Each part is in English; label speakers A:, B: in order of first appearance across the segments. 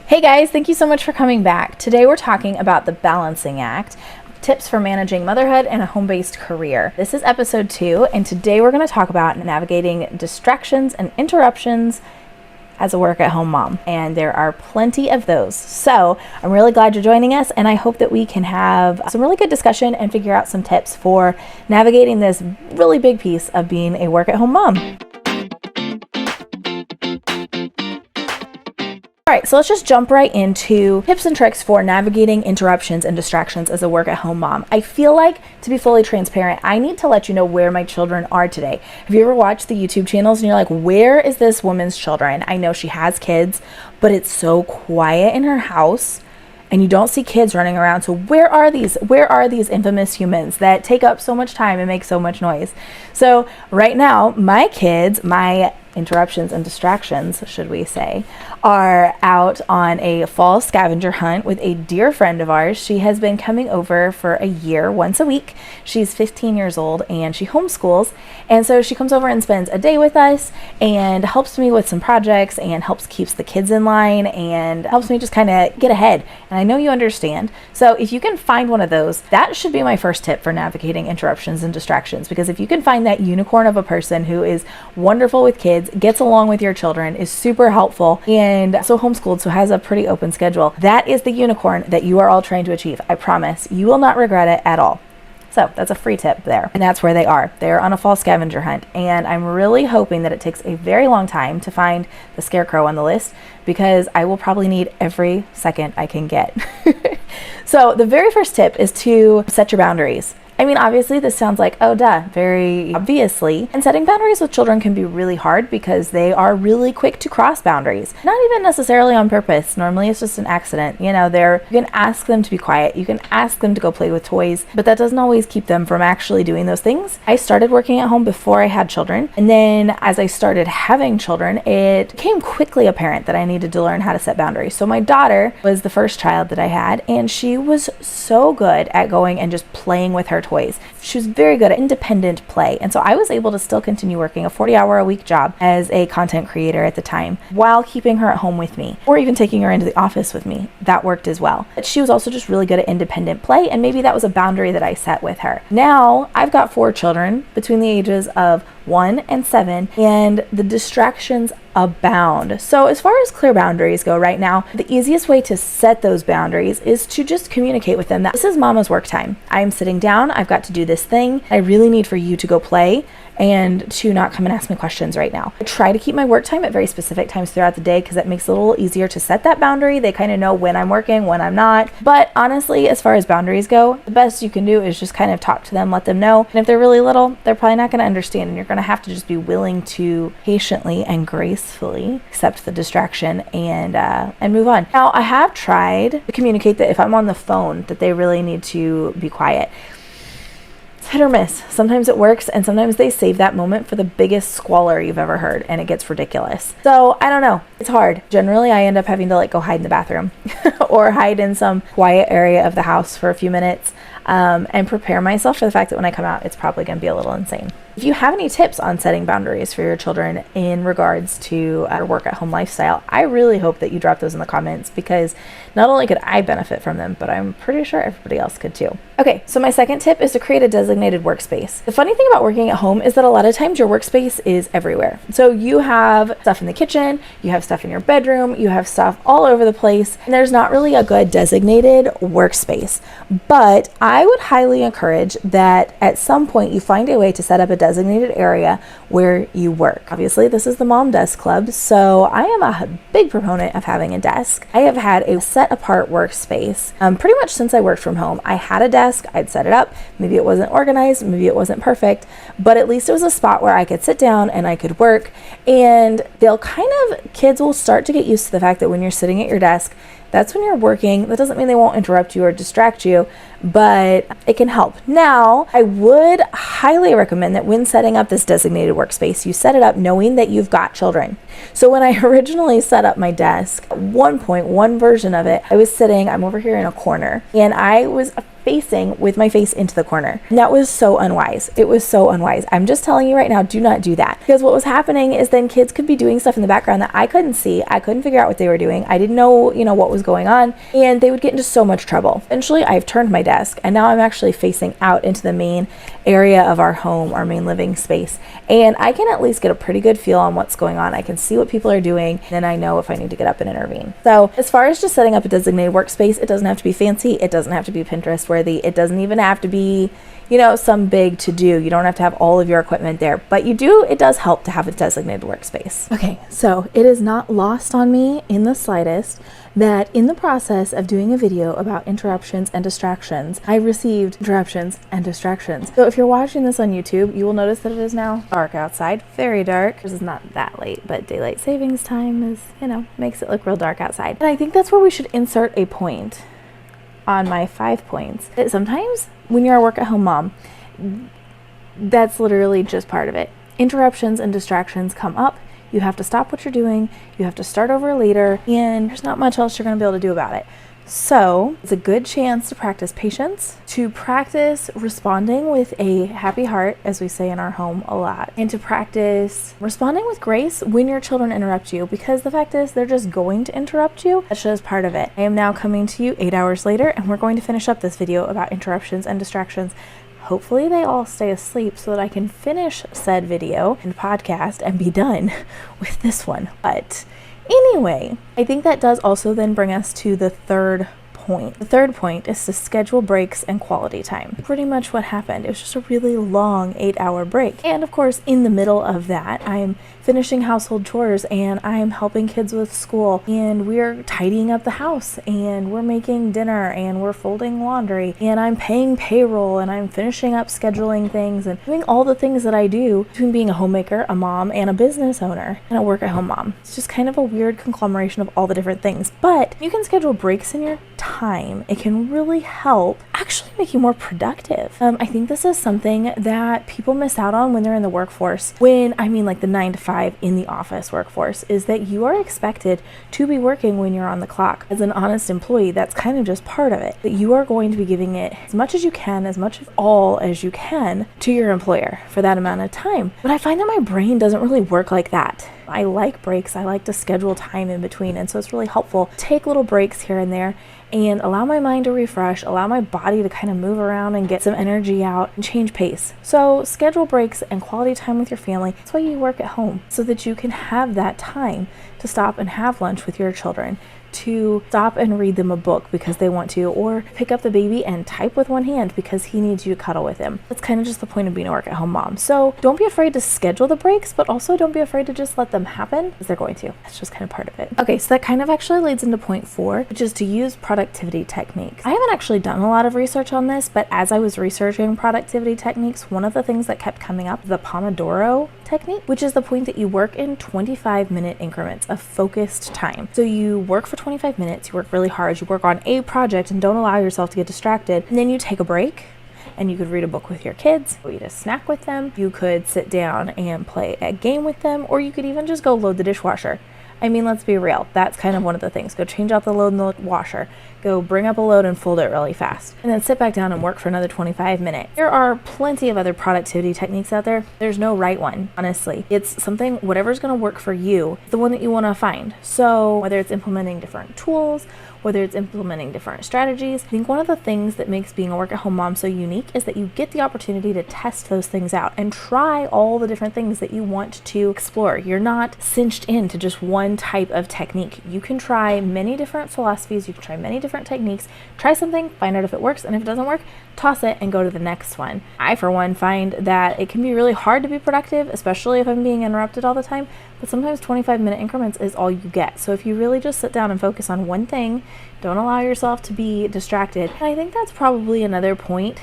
A: Hey guys, thank you so much for coming back. Today we're talking about the balancing act, tips for managing motherhood and a home-based career. This is episode 2, and today we're going to talk about navigating distractions and interruptions as a work-at-home mom. And there are plenty of those. So I'm really glad you're joining us, and I hope that we can have some really good discussion and figure out some tips for navigating this really big piece of being a work-at-home mom. All right, so let's just jump right into tips and tricks for navigating interruptions and distractions as a work-at-home mom. I feel like, to be fully transparent, I need to let you know where my children are today. Have you ever watched the YouTube channels and you're like, where is this woman's children? I know she has kids, but it's so quiet in her house and you don't see kids running around. So where are these infamous humans that take up so much time and make so much noise? So right now, my kids, my interruptions and distractions, should we say, are out on a fall scavenger hunt with a dear friend of ours. She has been coming over for a year, once a week. She's 15 years old and she homeschools. And so she comes over and spends a day with us and helps me with some projects and keeps the kids in line and helps me just kind of get ahead. And I know you understand. So if you can find one of those, that should be my first tip for navigating interruptions and distractions. Because if you can find that unicorn of a person who is wonderful with kids, gets along with your children, is super helpful, and so homeschooled, so has a pretty open schedule, that is the unicorn that you are all trying to achieve. I promise you will not regret it at all. So that's a free tip there. And that's where they are. They're on a fall scavenger hunt. And I'm really hoping that it takes a very long time to find the scarecrow on the list, because I will probably need every second I can get. So the very first tip is to set your boundaries. I mean, obviously this sounds like, oh duh, very obviously. And setting boundaries with children can be really hard because they are really quick to cross boundaries. Not even necessarily on purpose. Normally it's just an accident. You know, you can ask them to be quiet. You can ask them to go play with toys, but that doesn't always keep them from actually doing those things. I started working at home before I had children. And then as I started having children, it became quickly apparent that I needed to learn how to set boundaries. So my daughter was the first child that I had, and she was so good at going and just playing with her toys. She was very good at independent play. And so I was able to still continue working a 40-hour-a-week job as a content creator at the time while keeping her at home with me, or even taking her into the office with me. That worked as well. But she was also just really good at independent play, and maybe that was a boundary that I set with her. Now I've got 4 children between the ages of 1 and 7, and the distractions abound. So as far as clear boundaries go right now, the easiest way to set those boundaries is to just communicate with them that this is mama's work time. I'm sitting down, I've got to do this thing. I really need for you to go play and to not come and ask me questions right now. I try to keep my work time at very specific times throughout the day because that makes it a little easier to set that boundary. They kind of know when I'm working, when I'm not. But honestly, as far as boundaries go, the best you can do is just kind of talk to them, let them know. And if they're really little, they're probably not going to understand, and you're going to have to just be willing to patiently and gracefully accept the distraction and move on. Now, I have tried to communicate that if I'm on the phone, that they really need to be quiet. Hit or miss. Sometimes it works, and sometimes they save that moment for the biggest squalor you've ever heard, and it gets ridiculous. So I don't know. It's hard. Generally, I end up having to go hide in the bathroom or hide in some quiet area of the house for a few minutes and prepare myself for the fact that when I come out, it's probably going to be a little insane. If you have any tips on setting boundaries for your children in regards to your work-at-home lifestyle, I really hope that you drop those in the comments, because not only could I benefit from them, but I'm pretty sure everybody else could too. Okay, so my second tip is to create a designated workspace. The funny thing about working at home is that a lot of times your workspace is everywhere. So you have stuff in the kitchen, you have stuff in your bedroom, you have stuff all over the place, and there's not really a good designated workspace. But I would highly encourage that at some point you find a way to set up a designated area where you work. Obviously, this is the Mom Desk Club, so I am a big proponent of having a desk. I have had a set apart workspace pretty much since I worked from home. I had a desk, I'd set it up. Maybe it wasn't organized, maybe it wasn't perfect, but at least it was a spot where I could sit down and I could work. And kids will start to get used to the fact that when you're sitting at your desk, that's when you're working. That doesn't mean they won't interrupt you or distract you, but it can help. Now, I would highly recommend that when setting up this designated workspace, you set it up knowing that you've got children. So when I originally set up my desk, at one point, one version of it, I'm over here in a corner, and I was facing with my face into the corner. And that was so unwise. It was so unwise. I'm just telling you right now, do not do that. Because what was happening is then kids could be doing stuff in the background that I couldn't see. I couldn't figure out what they were doing. I didn't know, what was going on, and they would get into so much trouble. Eventually, I've turned my desk, and now I'm actually facing out into the main area of our home, our main living space, and I can at least get a pretty good feel on what's going on. I can see what people are doing, and I know if I need to get up and intervene. So as far as just setting up a designated workspace, it doesn't have to be fancy. It doesn't have to be Pinterest worthy. It doesn't even have to be some big to do. You don't have to have all of your equipment there, but it does help to have a designated workspace. Okay, so it is not lost on me in the slightest that in the process of doing a video about interruptions and distractions, I received interruptions and distractions. So if you're watching this on YouTube, you will notice that it is now dark outside, very dark. This is not that late, but daylight savings time is, makes it look real dark outside. And I think that's where we should insert a point on my 5 points. That sometimes when you're a work-at-home mom, that's literally just part of it. Interruptions and distractions come up. You have to stop what you're doing. You have to start over later, and there's not much else you're going to be able to do about it. So it's a good chance to practice patience, to practice responding with a happy heart, as we say in our home a lot, and to practice responding with grace when your children interrupt you, because the fact is they're just going to interrupt you. That's just part of it. I am now coming to you 8 hours later, and we're going to finish up this video about interruptions and distractions. Hopefully they all stay asleep so that I can finish said video and podcast and be done with this one. But anyway, I think that does also then bring us to the third point. The third point is to schedule breaks and quality time. Pretty much what happened. It was just a really long 8-hour break. And of course, in the middle of that, I'm finishing household chores and I'm helping kids with school, and we're tidying up the house, and we're making dinner, and we're folding laundry, and I'm paying payroll, and I'm finishing up scheduling things and doing all the things that I do between being a homemaker, a mom, and a business owner, and a work-at-home mom. It's just kind of a weird conglomeration of all the different things. But you can schedule breaks in your time. It can really help actually make you more productive. I think this is something that people miss out on when they're in the workforce. When I mean like the 9 to 5 in the office workforce, is that you are expected to be working when you're on the clock. As an honest employee, that's kind of just part of it. That you are going to be giving it as much as you can, as much of all as you can to your employer for that amount of time. But I find that my brain doesn't really work like that. I like breaks. I like to schedule time in between, and so it's really helpful to take little breaks here and there and allow my mind to refresh, allow my body to kind of move around and get some energy out and change pace. So schedule breaks and quality time with your family. That's why you work at home, so that you can have that time to stop and have lunch with your children, to stop and read them a book because they want to, or pick up the baby and type with one hand because he needs you to cuddle with him. That's kind of just the point of being a work-at-home mom. So don't be afraid to schedule the breaks, but also don't be afraid to just let them happen, because they're going to. That's just kind of part of it. Okay, so that kind of actually leads into point 4, which is to use productivity techniques. I haven't actually done a lot of research on this, but as I was researching productivity techniques, one of the things that kept coming up, the Pomodoro technique, which is the point that you work in 25-minute increments of focused time. So you work for 25 minutes, you work really hard, you work on a project and don't allow yourself to get distracted, and then you take a break, and you could read a book with your kids, or eat a snack with them, you could sit down and play a game with them, or you could even just go load the dishwasher. I mean, let's be real. That's kind of one of the things. Go change out the load in the washer. Go bring up a load and fold it really fast. And then sit back down and work for another 25 minutes. There are plenty of other productivity techniques out there. There's no right one, honestly. It's something, whatever's going to work for you, the one that you want to find. So whether it's implementing different tools, whether it's implementing different strategies, I think one of the things that makes being a work-at-home mom so unique is that you get the opportunity to test those things out and try all the different things that you want to explore. You're not cinched into just one type of technique. You can try many different philosophies, you can try many different techniques, try something, find out if it works, and if it doesn't work, toss it and go to the next one. I, for one, find that it can be really hard to be productive, especially if I'm being interrupted all the time, but sometimes 25-minute increments is all you get. So if you really just sit down and focus on one thing, don't allow yourself to be distracted. And I think that's probably another point,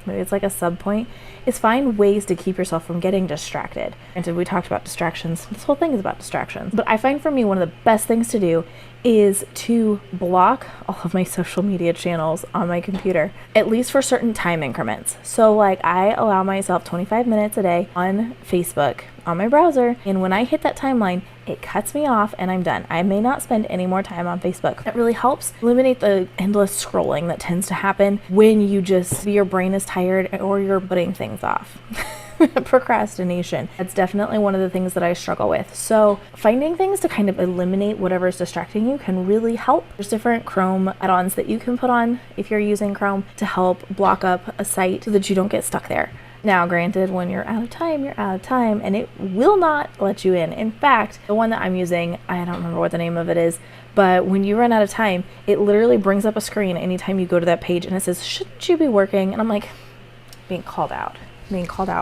A: maybe it's like a sub point, is find ways to keep yourself from getting distracted. Granted, we talked about distractions. This whole thing is about distractions. But I find for me, one of the best things to do is to block all of my social media channels on my computer, at least for certain time increments. So like I allow myself 25 minutes a day on Facebook, on my browser, and when I hit that timeline, it cuts me off and I'm done. I may not spend any more time on Facebook. It really helps eliminate the endless scrolling that tends to happen when your brain is tired or you're putting things off. Procrastination. That's definitely one of the things that I struggle with. So finding things to kind of eliminate whatever is distracting you can really help. There's different Chrome add-ons that you can put on if you're using Chrome to help block up a site so that you don't get stuck there. Now, granted, when you're out of time, you're out of time, and it will not let you in. In fact, the one that I'm using, I don't remember what the name of it is, but when you run out of time, it literally brings up a screen anytime you go to that page and it says, shouldn't you be working? And I'm like, being called out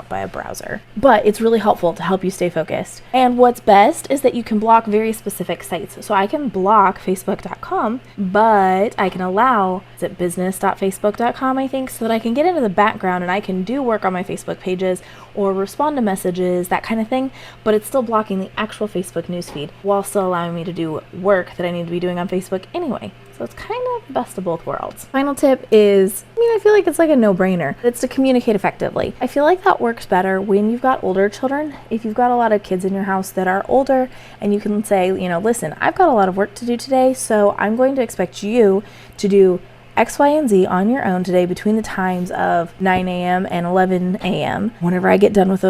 A: by a browser. But it's really helpful to help you stay focused. And what's best is that you can block very specific sites. So I can block facebook.com, but I can allow, is it business.facebook.com, I think, so that I can get into the background and I can do work on my Facebook pages or respond to messages, that kind of thing. But it's still blocking the actual Facebook newsfeed while still allowing me to do work that I need to be doing on Facebook anyway. So it's kind of best of both worlds. Final tip is, I feel like it's like a no-brainer. It's to communicate effectively. I feel like that works better when you've got older children. If you've got a lot of kids in your house that are older and you can say, listen, I've got a lot of work to do today, so I'm going to expect you to do X, Y, and Z on your own today between the times of 9 a.m. and 11 a.m. Whenever I get done with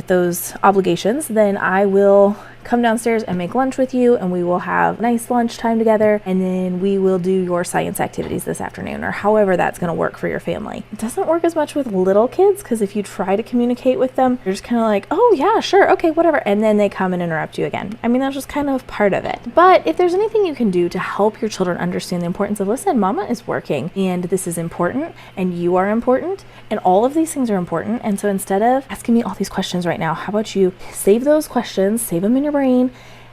A: those obligations, then I will come downstairs and make lunch with you, and we will have nice lunch time together, and then we will do your science activities this afternoon, or however that's going to work for your family. It doesn't work as much with little kids, because if you try to communicate with them, you're just kind of like, oh yeah, sure, okay, whatever, and then they come and interrupt you again. That's just kind of part of it. But if there's anything you can do to help your children understand the importance of, listen, mama is working, and this is important, and you are important, and all of these things are important, and so instead of asking me all these questions right now, how about you save those questions, save them in your brain,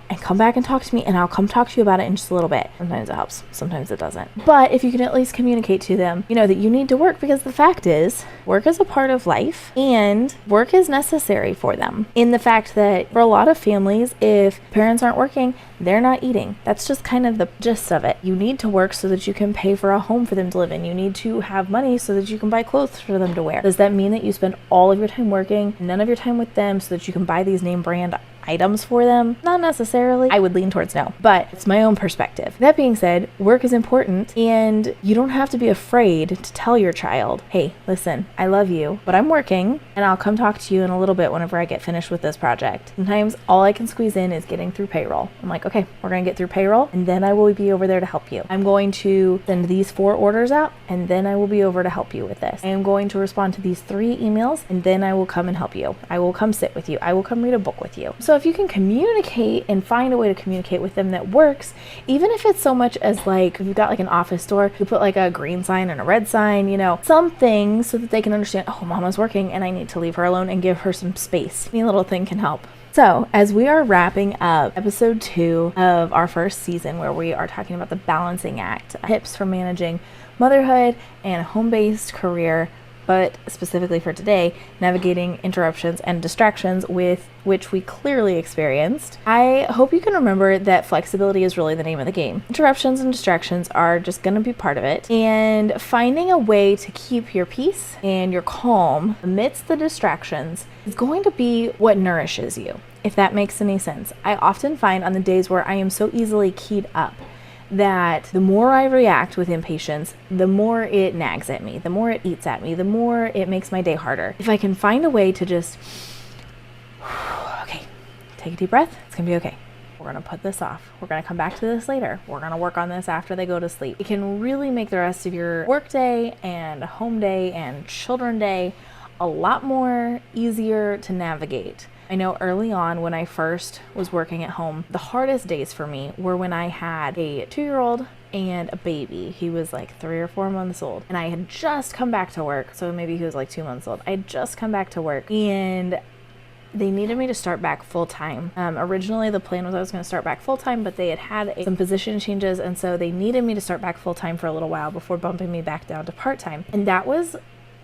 A: and come back and talk to me, and I'll come talk to you about it in just a little bit. Sometimes it helps, sometimes it doesn't. But if you can at least communicate to them, that you need to work, because the fact is, work is a part of life, and work is necessary for them. In the fact that for a lot of families, if parents aren't working, they're not eating. That's just kind of the gist of it. You need to work so that you can pay for a home for them to live in. You need to have money so that you can buy clothes for them to wear. Does that mean that you spend all of your time working, none of your time with them, so that you can buy these name brand items for them? Not necessarily. I would lean towards no, but it's my own perspective. That being said, work is important, and you don't have to be afraid to tell your child, hey, listen, I love you, but I'm working, and I'll come talk to you in a little bit whenever I get finished with this project. Sometimes all I can squeeze in is getting through payroll. I'm like, okay, we're going to get through payroll, and then I will be over there to help you. I'm going to send these 4 orders out, and then I will be over to help you with this. I am going to respond to these 3 emails, and then I will come and help you. I will come sit with you. I will come read a book with you. So if you can communicate and find a way to communicate with them that works, even if it's so much as like, if you've got like an office door, you put like a green sign and a red sign, something so that they can understand, oh, mama's working and I need to leave her alone and give her some space. Any little thing can help. So as we are wrapping up episode 2 of our first season, where we are talking about the balancing act, tips for managing motherhood and a home-based career, but specifically for today, navigating interruptions and distractions with which we clearly experienced, I hope you can remember that flexibility is really the name of the game. Interruptions and distractions are just going to be part of it, and finding a way to keep your peace and your calm amidst the distractions is going to be what nourishes you, if that makes any sense. I often find on the days where I am so easily keyed up that the more I react with impatience, the more it nags at me, the more it eats at me, the more it makes my day harder. If I can find a way to just, okay, take a deep breath, it's gonna be okay. We're gonna put this off. We're gonna come back to this later. We're gonna work on this after they go to sleep. It can really make the rest of your work day and home day and children day a lot more easier to navigate. I know early on when I first was working at home, the hardest days for me were when I had a 2-year-old and a baby. He was like 3 or 4 months old, and I had just come back to work. So maybe he was like 2 months old. I had just come back to work, and they needed me to start back full-time. Originally, the plan was I was going to start back full-time, but they had some position changes, and so they needed me to start back full-time for a little while before bumping me back down to part-time. And that was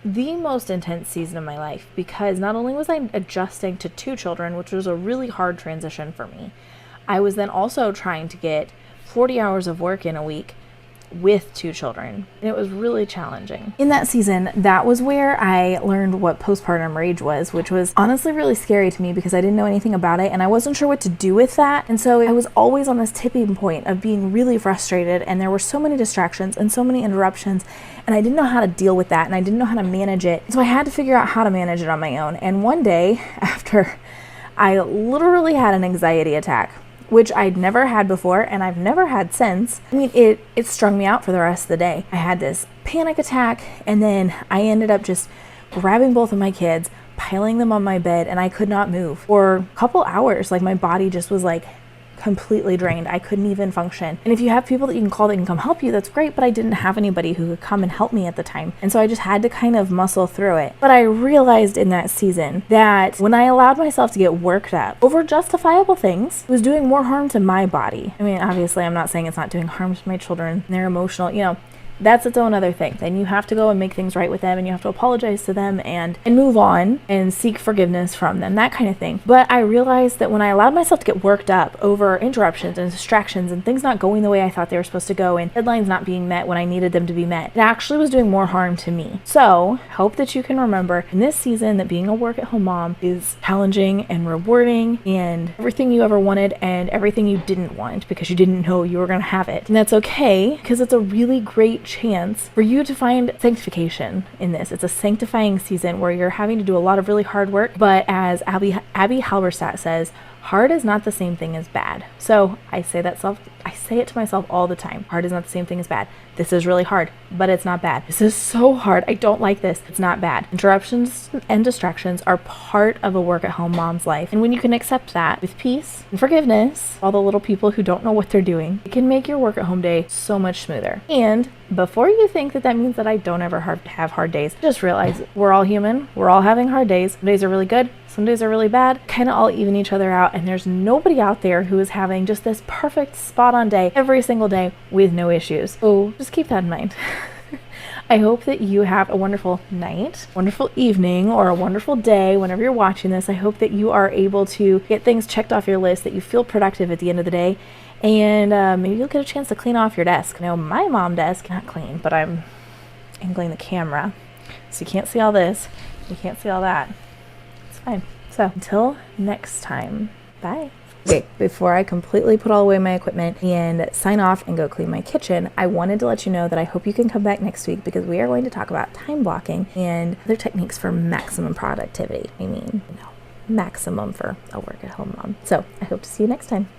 A: the most intense season of my life, because not only was I adjusting to 2 children, which was a really hard transition for me, I was then also trying to get 40 hours of work in a week with 2 children, and it was really challenging. In that season, that was where I learned what postpartum rage was, which was honestly really scary to me because I didn't know anything about it and I wasn't sure what to do with that. And so I was always on this tipping point of being really frustrated, and there were so many distractions and so many interruptions, and I didn't know how to deal with that, and I didn't know how to manage it. So I had to figure out how to manage it on my own. And one day, after I literally had an anxiety attack, which I'd never had before and I've never had since. I mean, it strung me out for the rest of the day. I had this panic attack, and then I ended up just grabbing both of my kids, piling them on my bed, and I could not move for a couple hours. Like, my body just was like completely drained. I couldn't even function. And if you have people that you can call that can come help you, that's great, but I didn't have anybody who could come and help me at the time. And so I just had to kind of muscle through it. But I realized in that season that when I allowed myself to get worked up over justifiable things, it was doing more harm to my body. I mean, obviously I'm not saying it's not doing harm to my children. They're emotional, that's its own other thing. Then you have to go and make things right with them, and you have to apologize to them and move on and seek forgiveness from them, that kind of thing. But I realized that when I allowed myself to get worked up over interruptions and distractions and things not going the way I thought they were supposed to go and deadlines not being met when I needed them to be met, it actually was doing more harm to me. So hope that you can remember in this season that being a work-at-home mom is challenging and rewarding and everything you ever wanted and everything you didn't want because you didn't know you were going to have it. And that's okay, because it's a really great chance for you to find sanctification in this. It's a sanctifying season where you're having to do a lot of really hard work, but as Abby Halberstadt says, hard is not the same thing as bad. So I say it to myself all the time. Hard is not the same thing as bad. This is really hard, but it's not bad. This is so hard. I don't like this. It's not bad. Interruptions and distractions are part of a work-at-home mom's life. And when you can accept that with peace and forgiveness, all the little people who don't know what they're doing, it can make your work-at-home day so much smoother. And before you think that means that I don't ever have hard days, just realize we're all human. We're all having hard days. Some days are really good. Some days are really bad. Kind of all even each other out. And there's nobody out there who is having just this perfect spot-on day every single day with no issues. So just keep that in mind. I hope that you have a wonderful night, wonderful evening, or a wonderful day whenever you're watching this. I hope that you are able to get things checked off your list, that you feel productive at the end of the day, and maybe you'll get a chance to clean off your desk. Now, my mom desk, not clean, but I'm angling the camera, so you can't see all this, you can't see all that. It's fine. So until next time, bye. Okay, before I completely put all away my equipment and sign off and go clean my kitchen, I wanted to let you know that I hope you can come back next week because we are going to talk about time blocking and other techniques for maximum productivity. Maximum for a work-at-home mom. So I hope to see you next time.